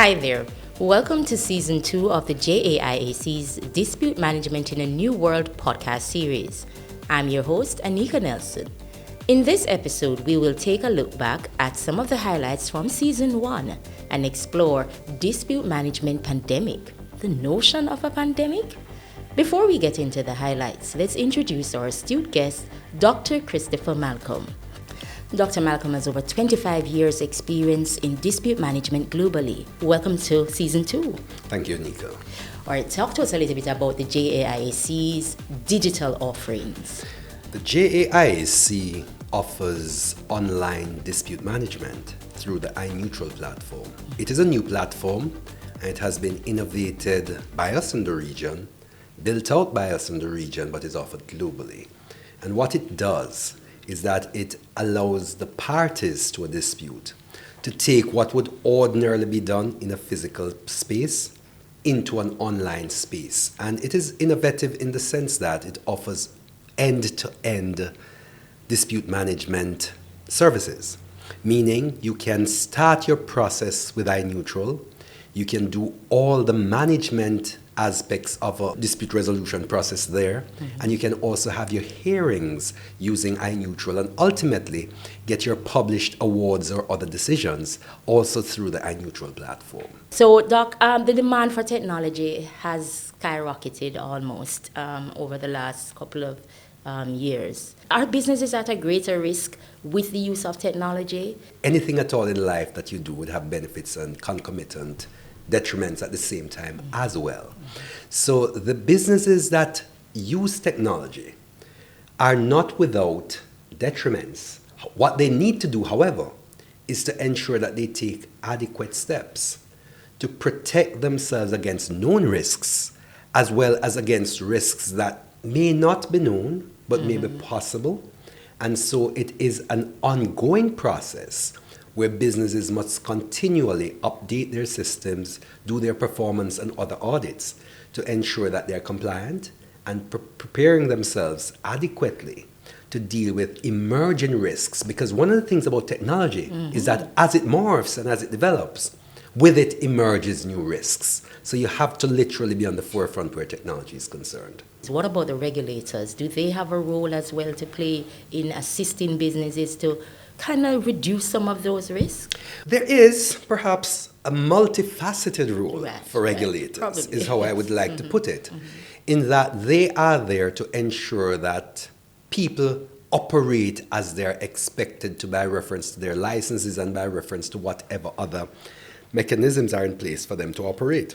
Hi there. Welcome to Season 2 of the JAIAC's Dispute Management in a New World podcast series. I'm your host, Anika Nelson. In this episode, we will take a look back at some of the highlights from Season 1 and explore dispute management pandemic, the notion of a pandemic. Before we get into the highlights, let's introduce our astute guest, Dr. Christopher Malcolm. Dr. Malcolm has over 25 years' experience in dispute management globally. Welcome to Season 2. Thank you, Nico. All right, talk to us a little bit about the JAIAC's digital offerings. The JAIAC offers online dispute management through the iNeutral platform. It is a new platform, and it has been innovated by us in the region, built out by us in the region, but is offered globally. And what it does is that it allows the parties to a dispute to take what would ordinarily be done in a physical space into an online space. And it is innovative in the sense that it offers end-to-end dispute management services, meaning you can start your process with iNeutral, you can do all the management aspects of a dispute resolution process there, and you can also have your hearings using iNeutral and ultimately get your published awards or other decisions also through the iNeutral platform. So, Doc, the demand for technology has skyrocketed almost over the last couple of years. Are businesses at a greater risk with the use of technology? Anything at all in life that you do would have benefits and concomitant detriments at the same time as well. So the businesses that use technology are not without detriments. What they need to do, however, is to ensure that they take adequate steps to protect themselves against known risks as well as against risks that may not be known but may be possible. And so it is an ongoing process where businesses must continually update their systems, do their performance and other audits to ensure that they're compliant and preparing themselves adequately to deal with emerging risks. Because one of the things about technology is that as it morphs and as it develops, with it emerges new risks. So you have to literally be on the forefront where technology is concerned. What about the regulators? Do they have a role as well to play in assisting businesses to kind of reduce some of those risks? There is perhaps a multifaceted role for regulators, Probably. is how I would like to put it, in that they are there to ensure that people operate as they're expected to by reference to their licenses and by reference to whatever other mechanisms are in place for them to operate.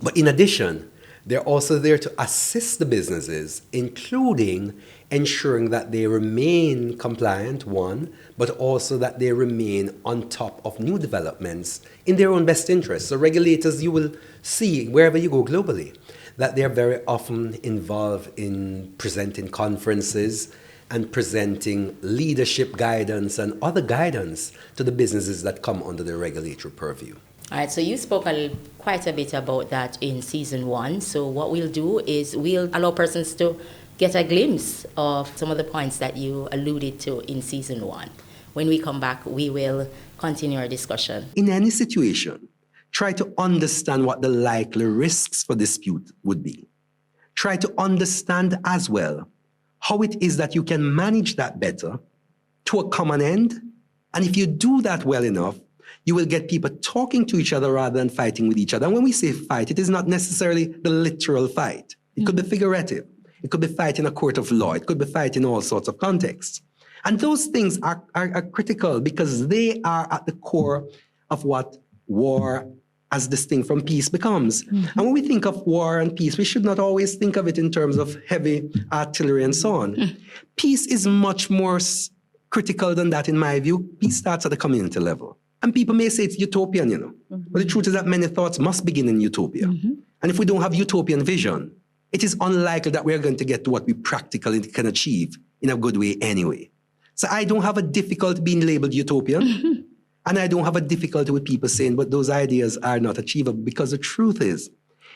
But in addition, they're also there to assist the businesses, including ensuring that they remain compliant, one, but also that they remain on top of new developments in their own best interest. So regulators, you will see wherever you go globally, that they're very often involved in presenting conferences and presenting leadership guidance and other guidance to the businesses that come under the regulatory purview. All right, so you spoke quite a bit about that in Season 1. So what we'll do is we'll allow persons to get a glimpse of some of the points that you alluded to in Season 1. When we come back, we will continue our discussion. In any situation, try to understand what the likely risks for dispute would be. Try to understand as well how it is that you can manage that better to a common end. And if you do that well enough, you will get people talking to each other rather than fighting with each other. And when we say fight, it is not necessarily the literal fight. It could be figurative. It could be fight in a court of law. It could be fight in all sorts of contexts. And those things are critical because they are at the core of what war as distinct from peace becomes. And when we think of war and peace, we should not always think of it in terms of heavy artillery and so on. Peace is much more critical than that, in my view. Peace starts at the community level. And people may say it's utopian, But the truth is that many thoughts must begin in utopia. And if we don't have utopian vision, it is unlikely that we're going to get to what we practically can achieve in a good way anyway. So I don't have a difficulty being labeled utopian. And I don't have a difficulty with people saying, but those ideas are not achievable, because the truth is,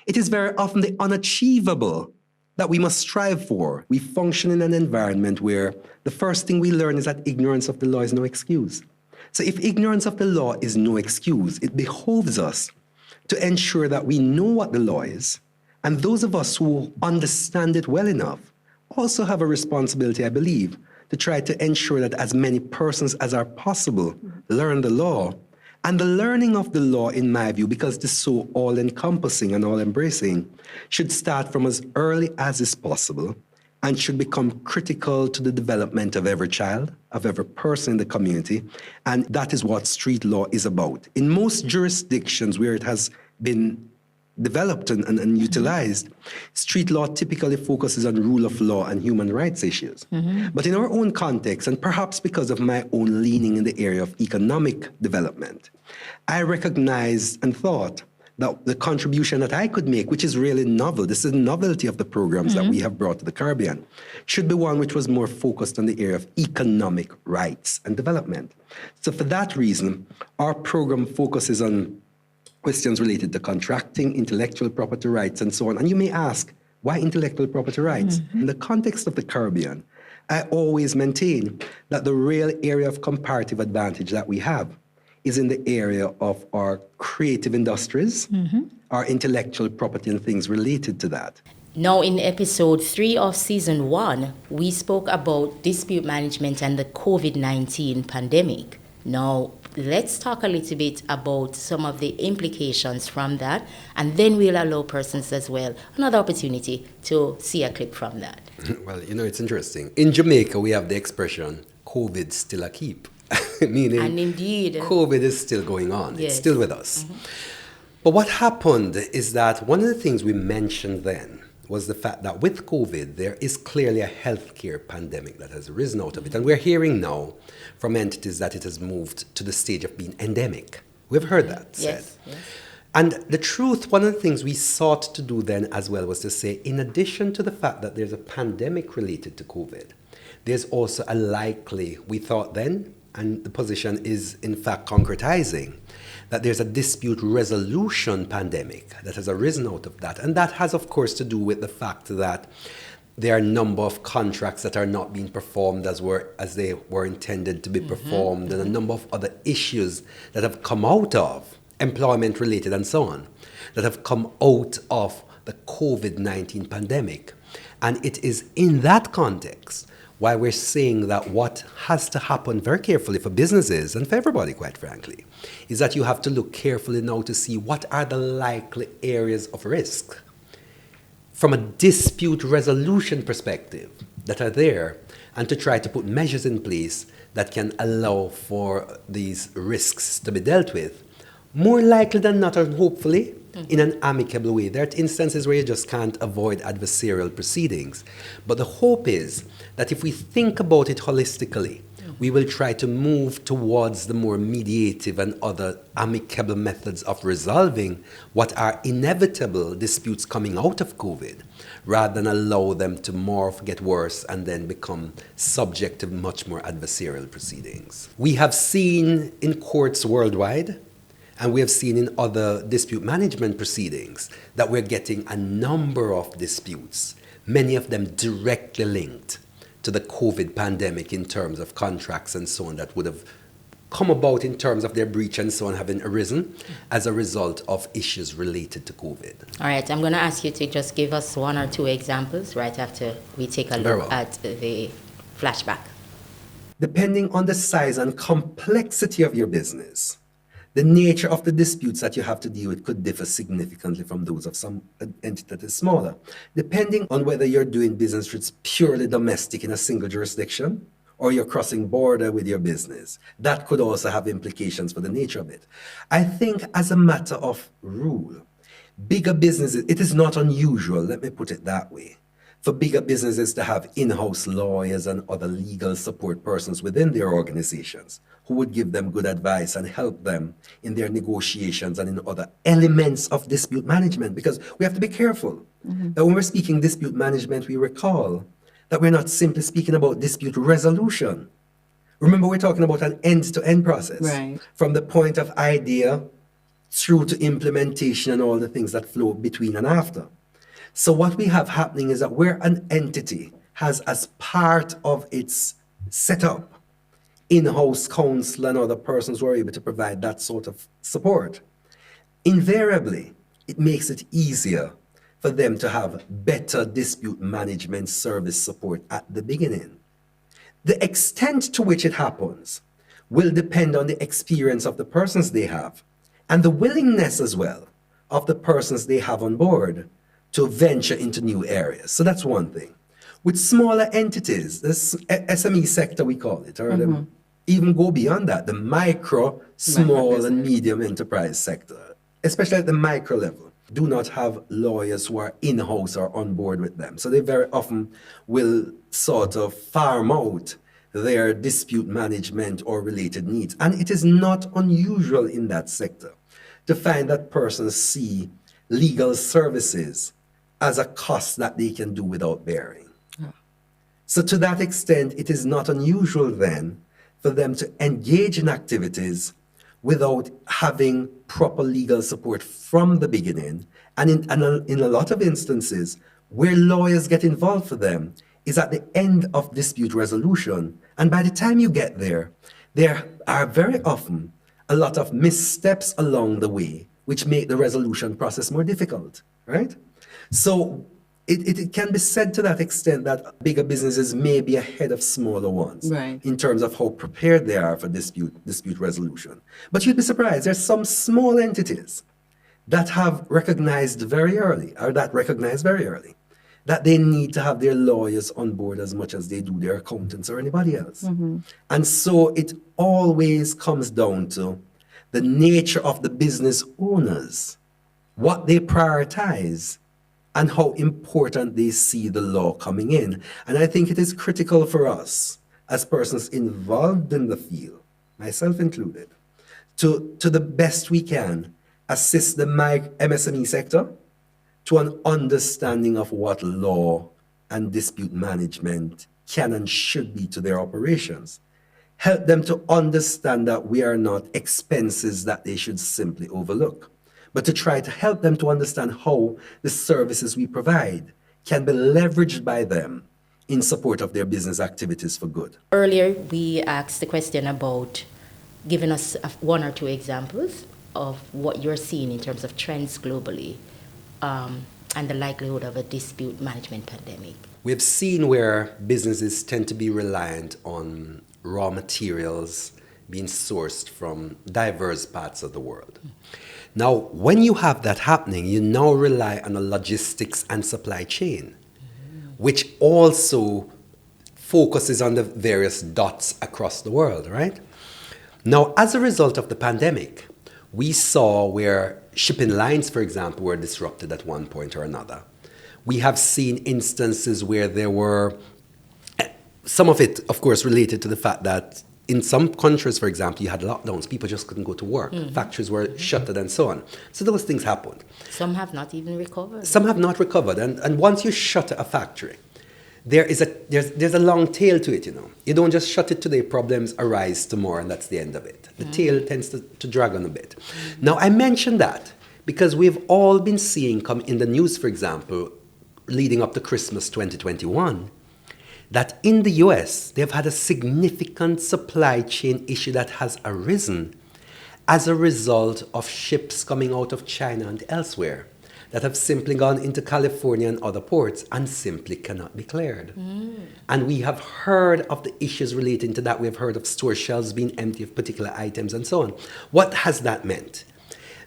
it is very often the unachievable that we must strive for. We function in an environment where the first thing we learn is that ignorance of the law is no excuse. So if ignorance of the law is no excuse, it behoves us to ensure that we know what the law is, and those of us who understand it well enough also have a responsibility, I believe, to try to ensure that as many persons as are possible learn the law. And the learning of the law, in my view, because it is so all-encompassing and all-embracing, should start from as early as is possible and should become critical to the development of every child, of every person in the community. And that is what street law is about. In most jurisdictions where it has been developed and utilized, street law typically focuses on rule of law and human rights issues. But in our own context, and perhaps because of my own leaning in the area of economic development, I recognized and thought that the contribution that I could make, which is really novel, this is the novelty of the programs that we have brought to the Caribbean, should be one which was more focused on the area of economic rights and development. So for that reason, our program focuses on questions related to contracting, intellectual property rights, and so on. And you may ask, why intellectual property rights? In the context of the Caribbean, I always maintain that the real area of comparative advantage that we have is in the area of our creative industries, our intellectual property and things related to that. Now, in episode 3 of season 1, we spoke about dispute management and the COVID-19 pandemic. Now, let's talk a little bit about some of the implications from that, and then we'll allow persons as well another opportunity to see a clip from that. Well, it's interesting. In Jamaica, we have the expression, COVID still a keep. Meaning, and indeed, COVID is still going on. Yes. It's still with us. But what happened is that one of the things we mentioned then was the fact that with COVID, there is clearly a healthcare pandemic that has arisen out of it. And we're hearing now from entities that it has moved to the stage of being endemic. We've heard that said. Yes. And the truth, one of the things we sought to do then as well was to say, in addition to the fact that there's a pandemic related to COVID, there's also a likely, we thought then, and the position is in fact concretizing, that there's a dispute resolution pandemic that has arisen out of that. And that has, of course, to do with the fact that there are a number of contracts that are not being performed as they were intended to be performed, and a number of other issues that have come out of employment related and so on, that have come out of the COVID-19 pandemic. And it is in that context why we're saying that what has to happen very carefully for businesses and for everybody, quite frankly, is that you have to look carefully now to see what are the likely areas of risk from a dispute resolution perspective that are there, and to try to put measures in place that can allow for these risks to be dealt with, more likely than not, and hopefully in an amicable way. There are instances where you just can't avoid adversarial proceedings. But the hope is that if we think about it holistically, we will try to move towards the more mediative and other amicable methods of resolving what are inevitable disputes coming out of COVID, rather than allow them to morph, get worse, and then become subject to much more adversarial proceedings. We have seen in courts worldwide, and we have seen in other dispute management proceedings, that we're getting a number of disputes, many of them directly linked to the COVID pandemic in terms of contracts and so on that would have come about in terms of their breach and so on having arisen as a result of issues related to COVID. All right, I'm going to ask you to just give us 1 or 2 examples right after we take a look at the flashback. Depending on the size and complexity of your business, the nature of the disputes that you have to deal with could differ significantly from those of some entity that is smaller, depending on whether you're doing business that's purely domestic in a single jurisdiction or you're crossing border with your business. That could also have implications for the nature of it. I think as a matter of rule, bigger businesses, it is not unusual, let me put it that way, for bigger businesses to have in-house lawyers and other legal support persons within their organizations who would give them good advice and help them in their negotiations and in other elements of dispute management. Because we have to be careful that when we're speaking dispute management, we recall that we're not simply speaking about dispute resolution. Remember, we're talking about an end-to-end process. Right. From the point of idea through to implementation and all the things that flow between and after. So what we have happening is that where an entity has as part of its setup in-house counsel and other persons who are able to provide that sort of support, invariably, it makes it easier for them to have better dispute management service support at the beginning. The extent to which it happens will depend on the experience of the persons they have and the willingness as well of the persons they have on board to venture into new areas. So that's one thing. With smaller entities, this SME sector we call it, or even go beyond that, the micro, small and medium enterprise sector, especially at the micro level, do not have lawyers who are in-house or on board with them. So they very often will sort of farm out their dispute management or related needs. And it is not unusual in that sector to find that persons see legal services as a cost that they can do without bearing. So to that extent, it is not unusual then for them to engage in activities without having proper legal support from the beginning. And in a lot of instances, where lawyers get involved for them is at the end of dispute resolution. And by the time you get there are very often a lot of missteps along the way, which make the resolution process more difficult, right? So it can be said to that extent that bigger businesses may be ahead of smaller ones in terms of how prepared they are for dispute resolution. But you'd be surprised, there's some small entities that have recognized very early, or that recognize very early, that they need to have their lawyers on board as much as they do their accountants or anybody else. And so it always comes down to the nature of the business owners, what they prioritize, and how important they see the law coming in. And I think it is critical for us, as persons involved in the field, myself included, to the best we can, assist the MSME sector to an understanding of what law and dispute management can and should be to their operations. Help them to understand that we are not expenses that they should simply overlook, but to try to help them to understand how the services we provide can be leveraged by them in support of their business activities for good. Earlier, we asked the question about giving us one or two examples of what you're seeing in terms of trends globally and the likelihood of a dispute management pandemic. We've seen where businesses tend to be reliant on raw materials being sourced from diverse parts of the world. Now, when you have that happening, you now rely on a logistics and supply chain, which also focuses on the various dots across the world, right? Now, as a result of the pandemic, we saw where shipping lines, for example, were disrupted at one point or another. We have seen instances where there were, some of it, of course, related to the fact that in some countries, for example, you had lockdowns. People just couldn't go to work. Factories were shuttered and so on. So those things happened. Some have not even recovered. Some have not recovered. And once you shutter a factory, there's a long tail to it, you know. You don't just shut it today, problems arise tomorrow, and that's the end of it. The tail tends to drag on a bit. Now, I mention that because we've all been seeing come in the news, for example, leading up to Christmas 2021, that in the US, they've had a significant supply chain issue that has arisen as a result of ships coming out of China and elsewhere that have simply gone into California and other ports and simply cannot be cleared. And we have heard of the issues relating to that. We've heard of store shelves being empty of particular items and so on. What has that meant?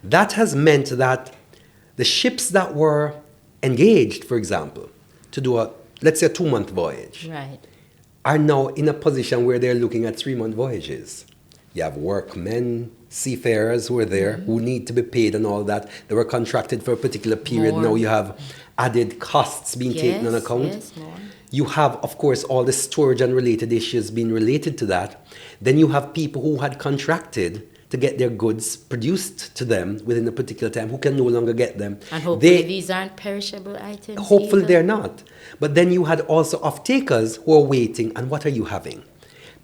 That has meant that the ships that were engaged, for example, to do let's say a 2-month voyage, are now in a position where they're looking at 3-month voyages. You have workmen, seafarers who are there, who need to be paid and all that. They were contracted for a particular period. Now you have added costs being taken on account. You have, of course, all the storage and related issues being related to that. Then you have people who had contracted to get their goods produced to them within a particular time who can no longer get them. And hopefully these aren't perishable items. Hopefully they're not. But then you had also off-takers who are waiting, and what are you having?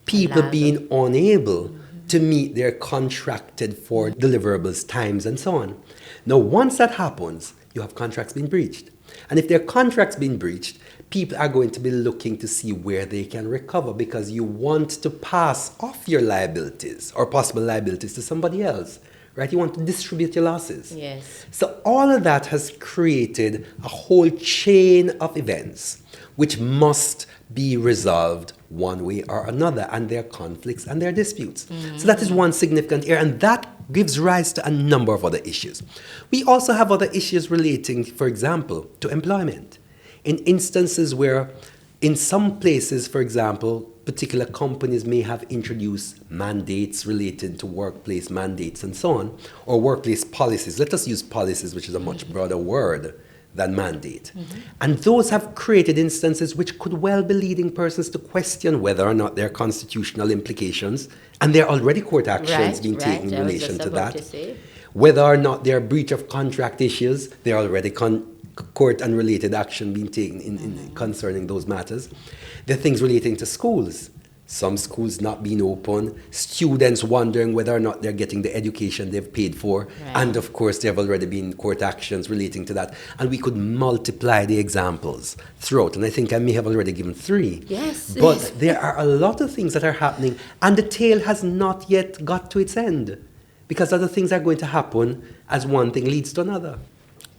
People being unable to meet their contracted for deliverables times and so on. Now, once that happens, you have contracts being breached. And if there are contracts being breached, people are going to be looking to see where they can recover because you want to pass off your liabilities or possible liabilities to somebody else, right? You want to distribute your losses. Yes. So all of that has created a whole chain of events which must be resolved one way or another, and their conflicts and their disputes. So that is one significant area, and that gives rise to a number of other issues. We also have other issues relating, for example, to employment. In instances where, in some places, for example, particular companies may have introduced mandates related to workplace mandates and so on, or workplace policies. Let us use policies, which is a much broader word than mandate. And those have created instances which could well be leading persons to question whether or not there are constitutional implications, and there are already court actions being taken in relation to that. Whether or not there are breach of contract issues, there are already court and related action being taken in concerning those matters. There are things relating to schools. Some schools not being open, students wondering whether or not they're getting the education they've paid for. Right. And of course, there have already been court actions relating to that. And we could multiply the examples throughout. And I think I may have already given 3. Yes. But there are a lot of things that are happening, and the tale has not yet got to its end, because other things are going to happen as one thing leads to another.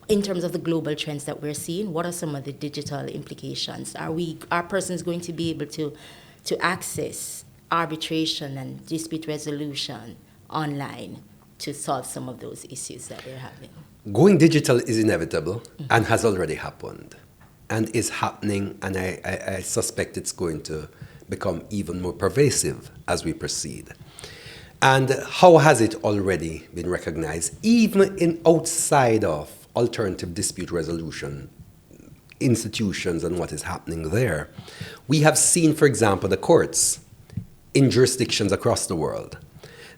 In terms of the global trends that we're seeing, what are some of the digital implications? Are persons going to be able to access arbitration and dispute resolution online to solve some of those issues that they're having? Going digital is inevitable and has already happened and is happening, and I suspect it's going to become even more pervasive as we proceed. And how has it already been recognized, even in outside of alternative dispute resolution institutions and what is happening there? We have seen, for example, the courts in jurisdictions across the world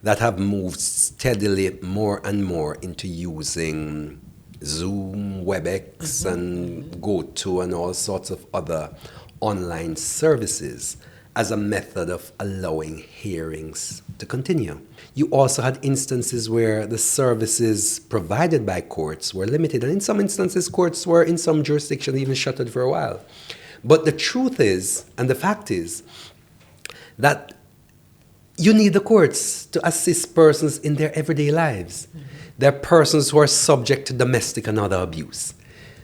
that have moved steadily more and more into using Zoom, WebEx, and GoTo and all sorts of other online services as a method of allowing hearings to continue. You also had instances where the services provided by courts were limited, and in some instances, courts were in some jurisdictions even shuttered for a while. But the truth is, and the fact is, that you need the courts to assist persons in their everyday lives. There are persons who are subject to domestic and other abuse.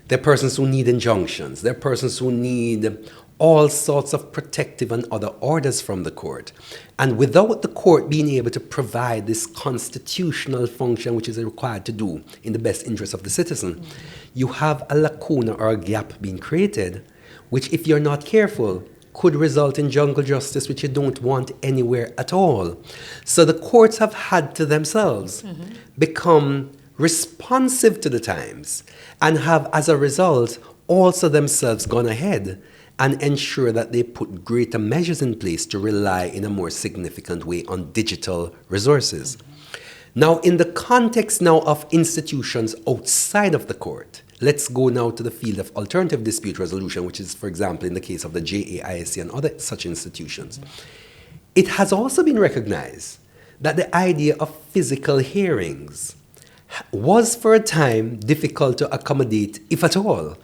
There are persons who need injunctions. There are persons who need all sorts of protective and other orders from the court. And without the court being able to provide this constitutional function, which is required to do in the best interest of the citizen, you have a lacuna or a gap being created, which, if you're not careful, could result in jungle justice, which you don't want anywhere at all. So the courts have had to themselves become responsive to the times and have, as a result, also themselves gone ahead and ensure that they put greater measures in place to rely in a more significant way on digital resources. Now, in the context now of institutions outside of the court, let's go now to the field of alternative dispute resolution, which is, for example, in the case of the JAIAC and other such institutions. It has also been recognized that the idea of physical hearings was for a time difficult to accommodate, if at all.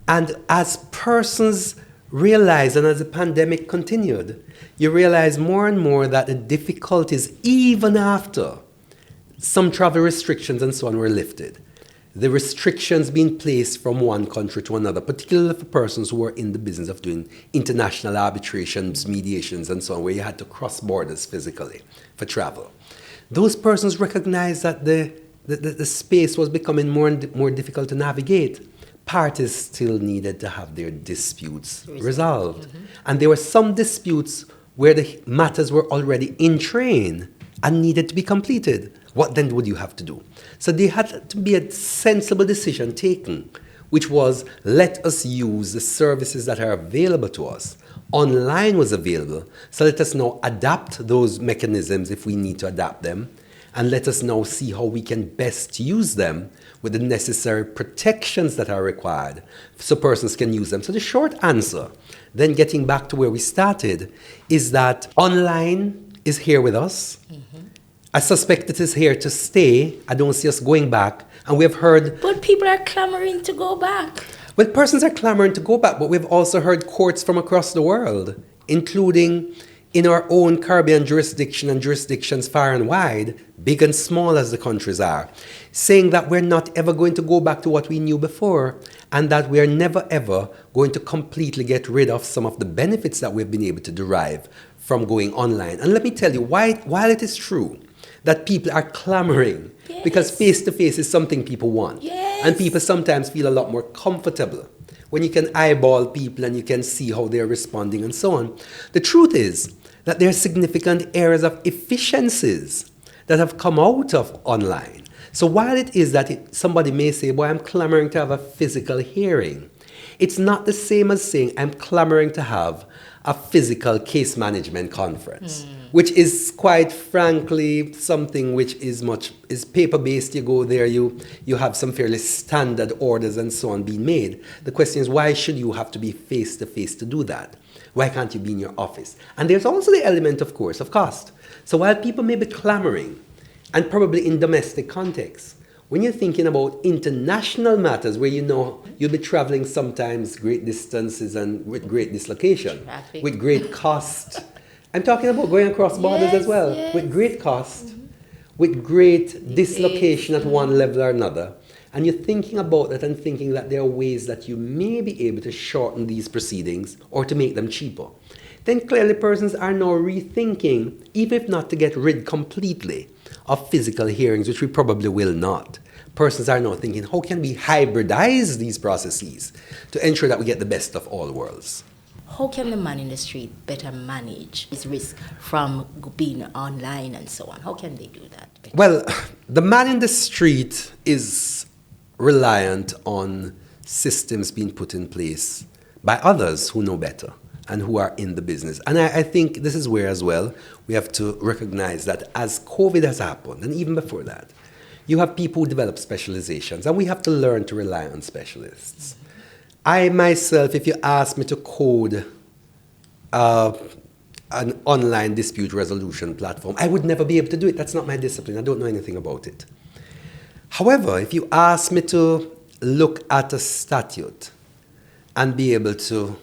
And as persons realized, and as the pandemic continued, you realize more and more that the difficulties, even after some travel restrictions and so on were lifted, the restrictions being placed from one country to another, particularly for persons who were in the business of doing international arbitrations, mediations, and so on, where you had to cross borders physically for travel. Those persons recognized that the space was becoming more and more difficult to navigate. Parties still needed to have their disputes resolved. And there were some disputes where the matters were already in train and needed to be completed. What then would you have to do? So there had to be a sensible decision taken, which was, let us use the services that are available to us. Online was available, so let us now adapt those mechanisms if we need to adapt them, and let us now see how we can best use them with the necessary protections that are required so persons can use them. So the short answer, then getting back to where we started, is that online is here with us. I suspect it is here to stay. I don't see us going back. And we have heard... But people are clamoring to go back. Well, persons are clamoring to go back, but we've also heard courts from across the world, including in our own Caribbean jurisdiction and jurisdictions far and wide, big and small as the countries are, saying that we're not ever going to go back to what we knew before and that we're never ever going to completely get rid of some of the benefits that we've been able to derive from going online. And let me tell you, while it is true that people are clamoring, yes, because face-to-face is something people want, yes, and people sometimes feel a lot more comfortable when you can eyeball people and you can see how they're responding and so on. The truth is that there are significant areas of efficiencies that have come out of online. So while it is that somebody may say, boy, I'm clamoring to have a physical hearing, it's not the same as saying I'm clamoring to have a physical case management conference, which is quite frankly something which is paper-based. You go there, you have some fairly standard orders and so on being made. The question is, why should you have to be face-to-face to do that? Why can't you be in your office? And there's also the element, of course, of cost. So while people may be clamoring, and probably in domestic contexts, when you're thinking about international matters where you know you'll be traveling sometimes great distances and with great dislocation, Traffic, with great cost. I'm talking about going across borders as well, yes, with great cost, with great dislocation at one level or another. And you're thinking about that and thinking that there are ways that you may be able to shorten these proceedings or to make them cheaper. Then clearly persons are now rethinking, even if not to get rid completely of physical hearings, which we probably will not. Persons are now thinking, how can we hybridize these processes to ensure that we get the best of all worlds? How can the man in the street better manage his risk from being online and so on? How can they do that better? Well, the man in the street is reliant on systems being put in place by others who know better and who are in the business. And I think this is where as well we have to recognize that as COVID has happened, and even before that, you have people who develop specializations, and we have to learn to rely on specialists. I myself, if you ask me to code an online dispute resolution platform, I would never be able to do it. That's not my discipline. I don't know anything about it. However, if you ask me to look at a statute and be able to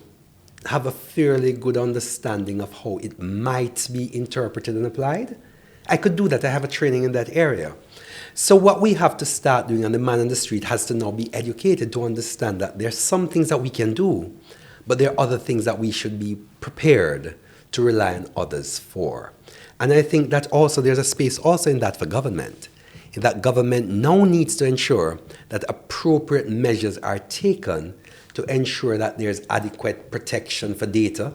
have a fairly good understanding of how it might be interpreted and applied, I could do that. I have a training in that area. So what we have to start doing, and the man in the street has to now be educated to understand that there are some things that we can do, but there are other things that we should be prepared to rely on others for. And I think that also there's a space also in that for government, in that government now needs to ensure that appropriate measures are taken to ensure that there's adequate protection for data,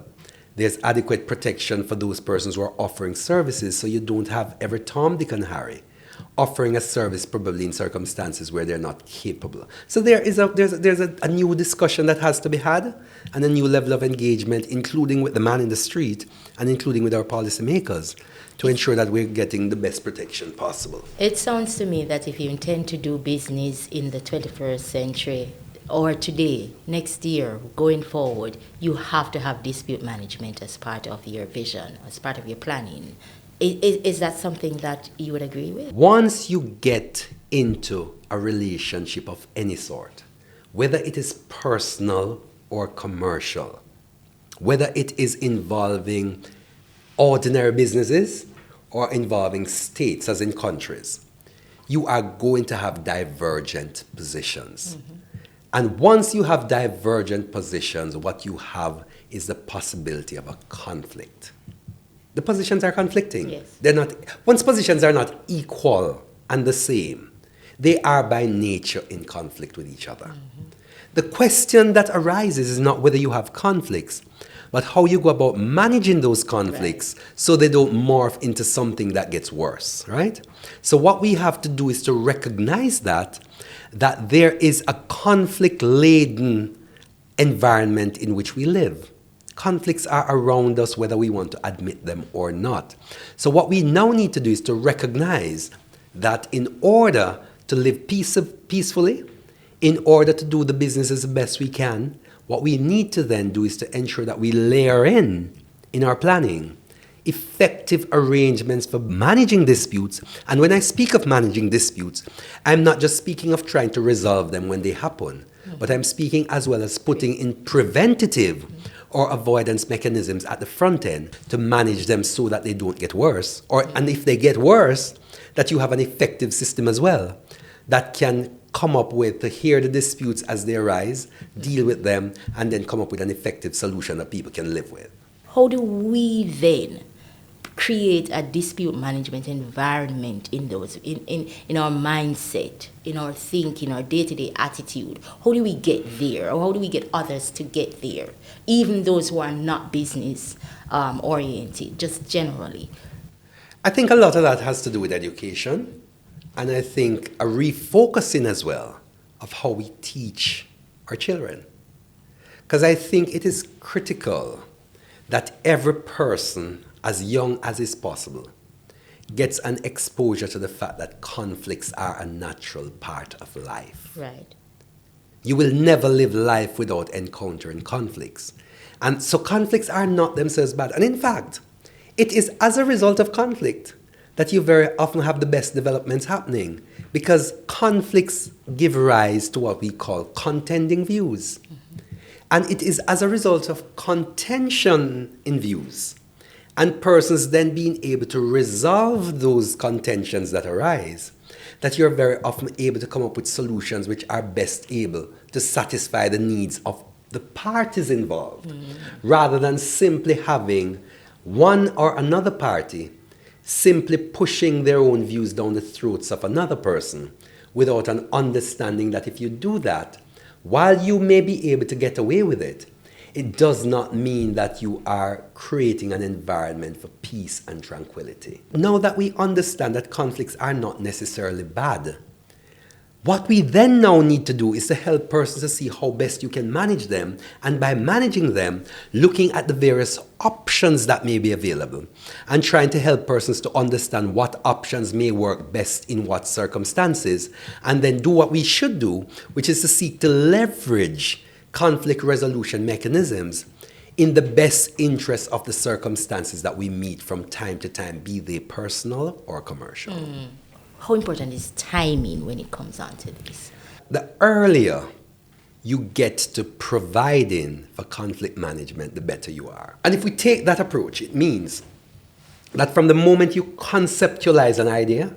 there's adequate protection for those persons who are offering services, so you don't have every Tom, Dick, and Harry offering a service probably in circumstances where they're not capable. So there's a new discussion that has to be had and a new level of engagement, including with the man in the street and including with our policymakers, to ensure that we're getting the best protection possible. It sounds to me that if you intend to do business in the 21st century, or today, next year, going forward, you have to have dispute management as part of your vision, as part of your planning. Is that something that you would agree with? Once you get into a relationship of any sort, whether it is personal or commercial, whether it is involving ordinary businesses or involving states, as in countries, you are going to have divergent positions. Mm-hmm. And once you have divergent positions, what you have is the possibility of a conflict. The positions are conflicting. Yes. They're not. Once positions are not equal and the same, they are by nature in conflict with each other. Mm-hmm. The question that arises is not whether you have conflicts, but how you go about managing those conflicts, right, so they don't morph into something that gets worse, right? So what we have to do is to recognize that there is a conflict-laden environment in which we live. Conflicts are around us whether we want to admit them or not. So what we now need to do is to recognize that in order to live peacefully, in order to do the business as the best we can, what we need to then do is to ensure that we layer in our planning effective arrangements for managing disputes. And when I speak of managing disputes, I'm not just speaking of trying to resolve them when they happen, but I'm speaking as well as putting in preventative or avoidance mechanisms at the front end to manage them so that they don't get worse. And if they get worse, that you have an effective system as well that can come up with to hear the disputes as they arise, deal with them, and then come up with an effective solution that people can live with. How do we then create a dispute management environment in our mindset, in our thinking, our day-to-day attitude? How do we get there, or how do we get others to get there, even those who are not business oriented, just generally? I think a lot of that has to do with education, and I think a refocusing as well of how we teach our children. Because I think it is critical that every person, as young as is possible, gets an exposure to the fact that conflicts are a natural part of life. Right. You will never live life without encountering conflicts. And so conflicts are not themselves bad. And in fact, it is as a result of conflict that you very often have the best developments happening, because conflicts give rise to what we call contending views. And it is as a result of contention in views and persons then being able to resolve those contentions that arise that you're very often able to come up with solutions which are best able to satisfy the needs of the parties involved, rather than simply having one or another party simply pushing their own views down the throats of another person without an understanding that if you do that, while you may be able to get away with it, it does not mean that you are creating an environment for peace and tranquility. Now that we understand that conflicts are not necessarily bad, what we then now need to do is to help persons to see how best you can manage them, and by managing them, looking at the various options that may be available and trying to help persons to understand what options may work best in what circumstances, and then do what we should do, which is to seek to leverage conflict resolution mechanisms in the best interest of the circumstances that we meet from time to time, be they personal or commercial. How important is timing when it comes on to this? The earlier you get to providing for conflict management, the better you are. And if we take that approach, it means that from the moment you conceptualize an idea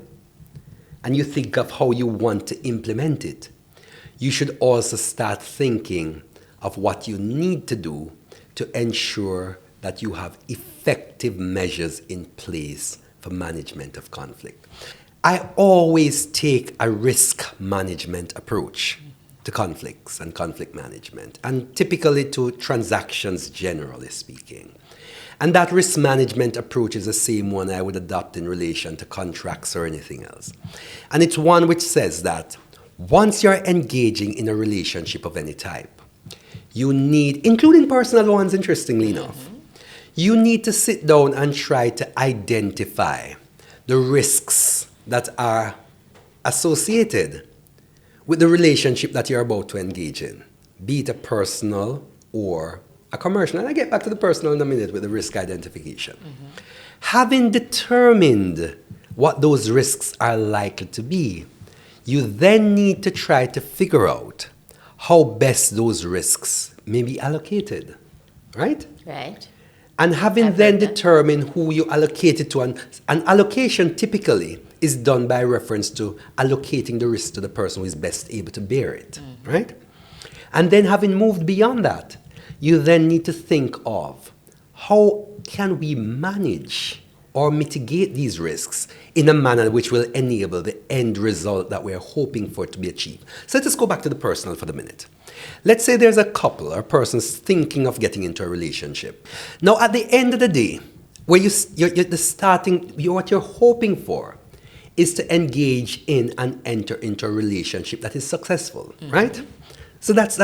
and you think of how you want to implement it, you should also start thinking of what you need to do to ensure that you have effective measures in place for management of conflict. I always take a risk management approach to conflicts and conflict management, and typically to transactions, generally speaking. And that risk management approach is the same one I would adopt in relation to contracts or anything else. And it's one which says that once you're engaging in a relationship of any type, you need, including personal ones, interestingly enough, you need to sit down and try to identify the risks that are associated with the relationship that you're about to engage in, be it a personal or a commercial. And I get back to the personal in a minute with the risk identification. Having determined what those risks are likely to be, you then need to try to figure out how best those risks may be allocated, right? Right. And having then determined who you allocate it to, and allocation typically is done by reference to allocating the risk to the person who is best able to bear it, right? And then having moved beyond that, you then need to think of how can we manage or mitigate these risks in a manner which will enable the end result that we're hoping for to be achieved. So let's just go back to the personal for the minute. Let's say there's a couple or persons thinking of getting into a relationship. Now, at the end of the day, where what you're hoping for is to engage in and enter into a relationship that is successful, right? So that's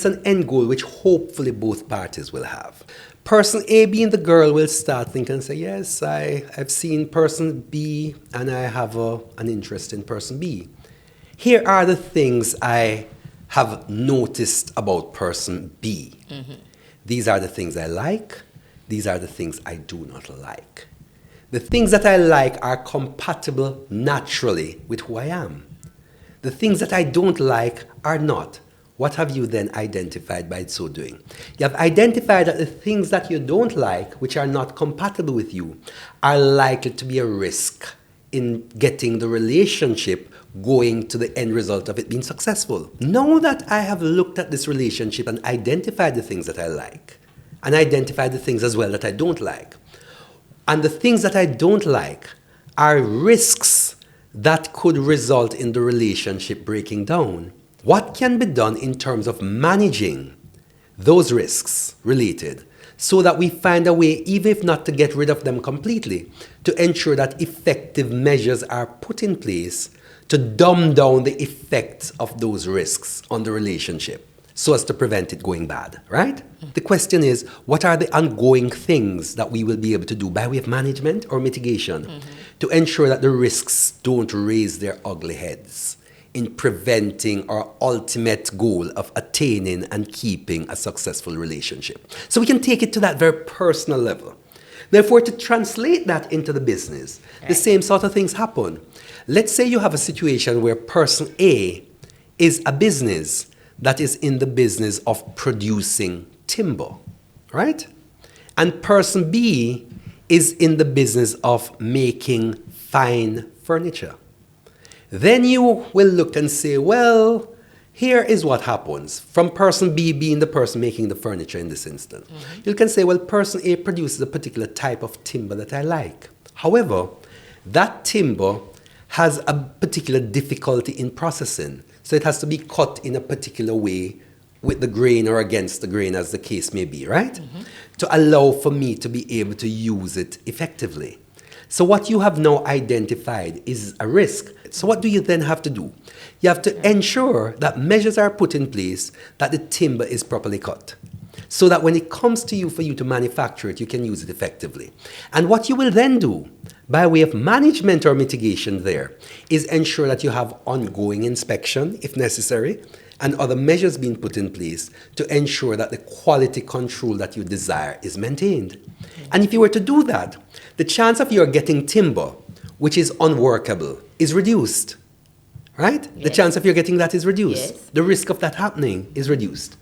an end goal which hopefully both parties will have. Person A, being the girl, will start thinking and say, yes, I've seen person B and I have an interest in person B. Here are the things I have noticed about person B. These are the things I like. These are the things I do not like. The things that I like are compatible naturally with who I am. The things that I don't like are not. what have you then identified by so doing? You have identified that the things that you don't like, which are not compatible with you, are likely to be a risk in getting the relationship going to the end result of it being successful. Now that I have looked at this relationship and identified the things that I like, and identified the things as well that I don't like, and the things that I don't like are risks that could result in the relationship breaking down, what can be done in terms of managing those risks related so that we find a way, even if not to get rid of them completely, to ensure that effective measures are put in place to dumb down the effects of those risks on the relationship so as to prevent it going bad, right? The question is, what are the ongoing things that we will be able to do by way of management or mitigation to ensure that the risks don't raise their ugly heads in preventing our ultimate goal of attaining and keeping a successful relationship? So we can take it to that very personal level. Therefore, to translate that into the business, the same sort of things happen. Let's say you have a situation where person A is a business that is in the business of producing timber, right? And person B is in the business of making fine furniture. Then you will look and say, well, here is what happens from person B being the person making the furniture in this instance. You can say, well, person A produces a particular type of timber that I like. However, that timber has a particular difficulty in processing. So it has to be cut in a particular way with the grain or against the grain, as the case may be, right? To allow for me to be able to use it effectively. So what you have now identified is a risk. So what do you then have to do? You have to ensure that measures are put in place that the timber is properly cut, so that when it comes to you for you to manufacture it, you can use it effectively. And what you will then do by way of management or mitigation there is ensure that you have ongoing inspection, if necessary, and other measures being put in place to ensure that the quality control that you desire is maintained. And if you were to do that, the chance of your getting timber, which is unworkable, is reduced, right? Yes. The chance of you getting that is reduced. Yes. The risk of that happening is reduced.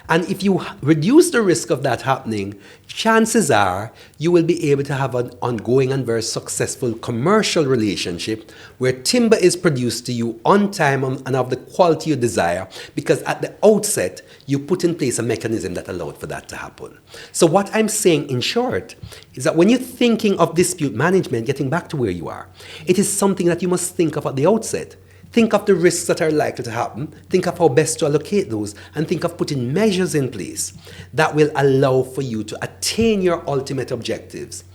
And if you reduce the risk of that happening, chances are you will be able to have an ongoing and very successful commercial relationship where timber is produced to you on time and of the quality you desire, because at the outset, you put in place a mechanism that allowed for that to happen. So what I'm saying in short is that when you're thinking of dispute management, getting back to where you are, it is something that you must think of at the outset. Think of the risks that are likely to happen, think of how best to allocate those, and think of putting measures in place that will allow for you to attain your ultimate objectives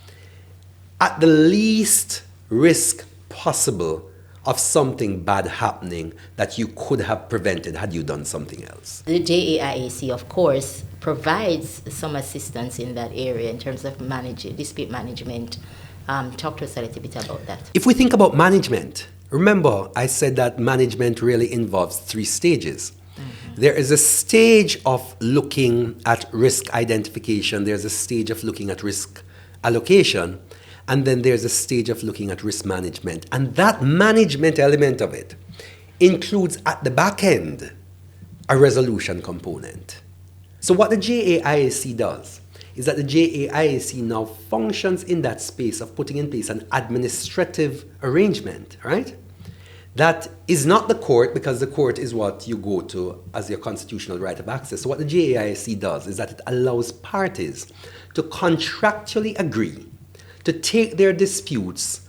at the least risk possible of something bad happening that you could have prevented had you done something else. The JAIAC, of course, provides some assistance in that area in terms of dispute management. Talk to us a little bit about that. If we think about management, remember, I said that management really involves 3 stages. There is a stage of looking at risk identification, there's a stage of looking at risk allocation, and then there's a stage of looking at risk management. And that management element of it includes at the back end a resolution component. So what the JAIAC does is that the JAIAC now functions in that space of putting in place an administrative arrangement, right? That is not the court, because the court is what you go to as your constitutional right of access. So what the JAIC does is that it allows parties to contractually agree to take their disputes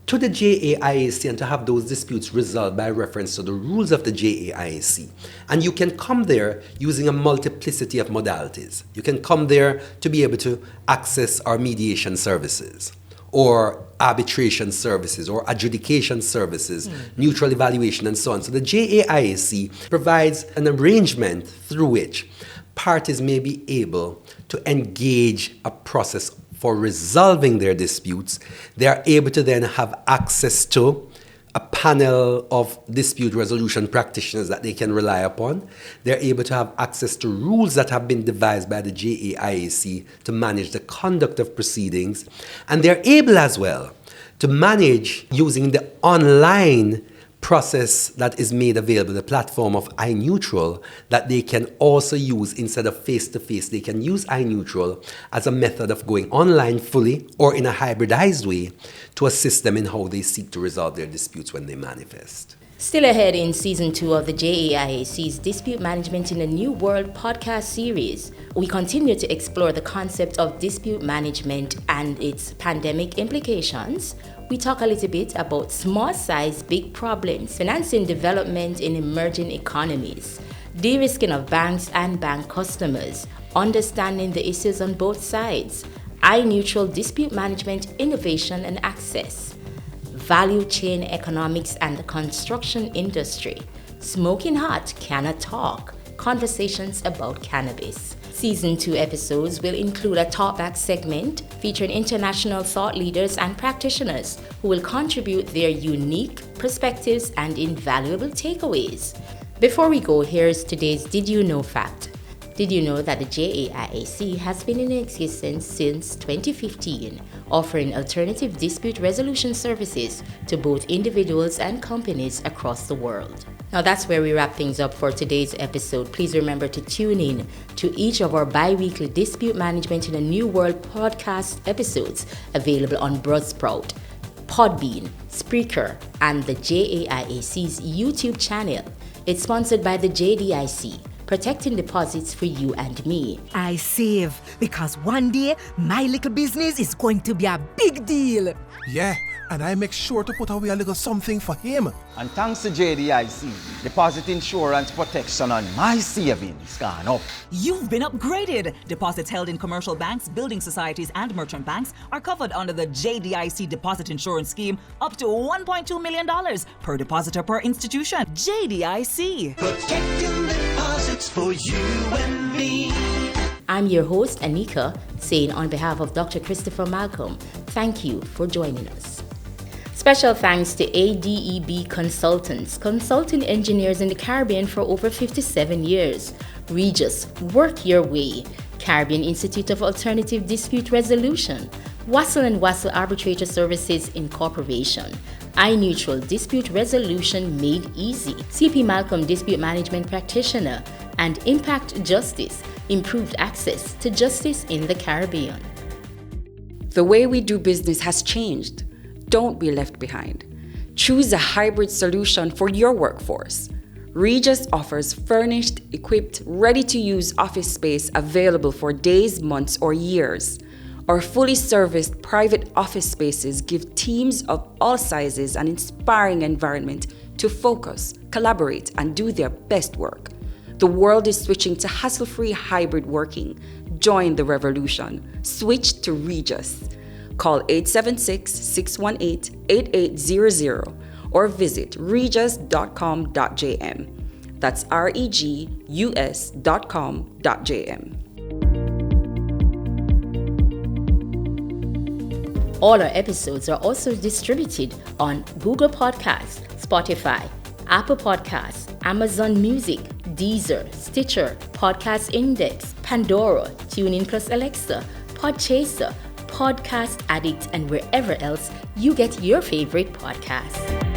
to the JAIC and to have those disputes resolved by reference to the rules of the JAIC. And you can come there using a multiplicity of modalities. You can come there to be able to access our mediation services, or arbitration services, or adjudication services, neutral evaluation, and so on. So the JAIC provides an arrangement through which parties may be able to engage a process for resolving their disputes. They are able to then have access to a panel of dispute resolution practitioners that they can rely upon. They're able to have access to rules that have been devised by the JAIAC to manage the conduct of proceedings. And they're able as well to manage using the online process that is made available, the platform of iNeutral, that they can also use instead of face-to-face. They can use iNeutral as a method of going online fully or in a hybridized way to assist them in how they seek to resolve their disputes when they manifest. Still ahead in Season 2 of the JAIAC's Dispute Management in a New World podcast series, we continue to explore the concept of dispute management and its pandemic implications. We talk a little bit about small size, big problems, financing development in emerging economies, de-risking of banks and bank customers, understanding the issues on both sides, iNeutral dispute management, innovation and access, value chain economics and the construction industry, smoking hot, cannot talk, conversations about cannabis. Season 2 episodes will include a talkback segment featuring international thought leaders and practitioners who will contribute their unique perspectives and invaluable takeaways. Before we go, here's today's Did You Know fact. Did you know that the JAIAC has been in existence since 2015, offering alternative dispute resolution services to both individuals and companies across the world? Now that's where we wrap things up for today's episode. Please remember to tune in to each of our bi-weekly Dispute Management in a New World podcast episodes available on Buzzsprout, Podbean, Spreaker, and the JAIAC's YouTube channel. It's sponsored by the JDIC, protecting deposits for you and me. I save because one day my little business is going to be a big deal. Yeah, and I make sure to put away a little something for him. And thanks to JDIC, deposit insurance protection on my savings gone up. You've been upgraded. Deposits held in commercial banks, building societies, and merchant banks are covered under the JDIC deposit insurance scheme up to $1.2 million per depositor per institution. JDIC. Protecting deposits for you and me. I'm your host, Anika, saying on behalf of Dr. Christopher Malcolm, thank you for joining us. Special thanks to ADEB Consultants, consulting engineers in the Caribbean for over 57 years. Regis, Work Your Way, Caribbean Institute of Alternative Dispute Resolution, Wassel & Wassel Arbitrator Services Incorporation, iNeutral Dispute Resolution Made Easy, CP Malcolm Dispute Management Practitioner, and Impact Justice, improved access to justice in the Caribbean. The way we do business has changed. Don't be left behind. Choose a hybrid solution for your workforce. Regis offers furnished, equipped, ready-to-use office space available for days, months, or years. Our fully serviced private office spaces give teams of all sizes an inspiring environment to focus, collaborate, and do their best work. The world is switching to hassle-free hybrid working. Join the revolution. Switch to Regis. Call 876-618-8800 or visit regis.com.jm. That's regus.com.jm. All our episodes are also distributed on Google Podcasts, Spotify, Apple Podcasts, Amazon Music, Deezer, Stitcher, Podcast Index, Pandora, TuneIn Plus Alexa, Podchaser, Podcast Addict, and wherever else you get your favorite podcasts.